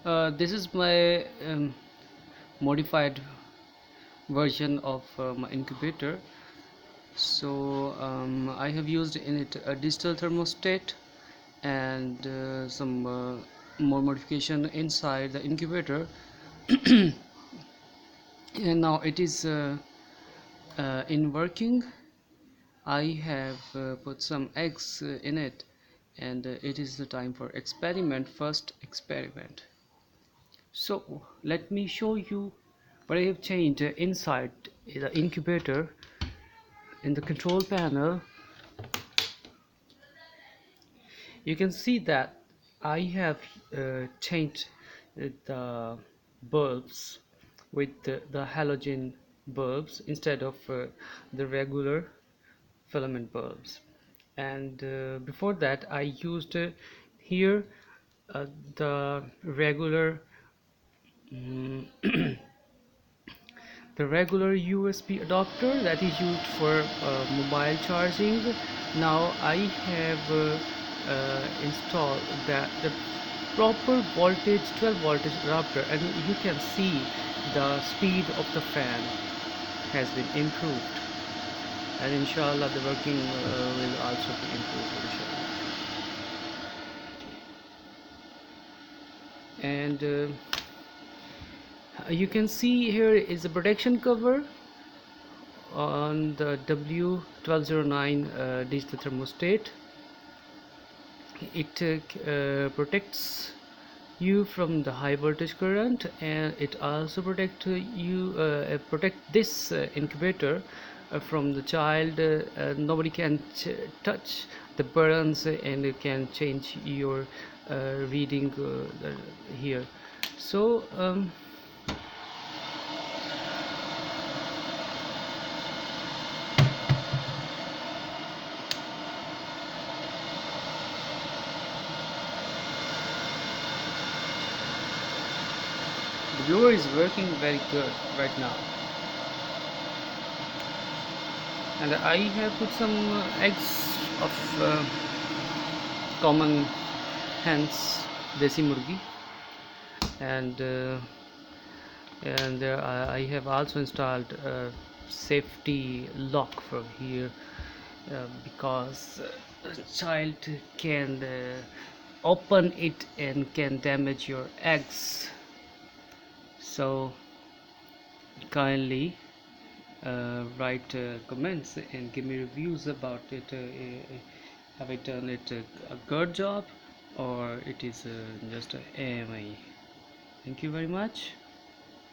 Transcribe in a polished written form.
This is my modified version of my incubator. So I have used in it a digital thermostat and some more modification inside the incubator. And now it is in working. I have put some eggs in it, and it is the time for first experiment. So let me show you what I have changed inside the incubator. In the control panel you can see that I have changed the bulbs with the halogen bulbs instead of the regular filament bulbs. And before that I used here the regular the regular USB adapter that is used for mobile charging. Now I have installed the proper voltage 12 voltage adapter, and you can see the speed of the fan has been improved, and inshallah the working will also be improved inshallah. And you can see here is a protection cover on the w1209 digital thermostat. It protects you from the high voltage current, and it also protect this incubator from the child. Nobody can touch the buttons and can change your reading here. So the viewer is working very good right now, and I have put some eggs of common hens, desi murgi, and I have also installed a safety lock from here because a child can open it and can damage your eggs. So kindly write comments and give me reviews about it. Have I done it a good job, or it is just a AMI? Thank you very much.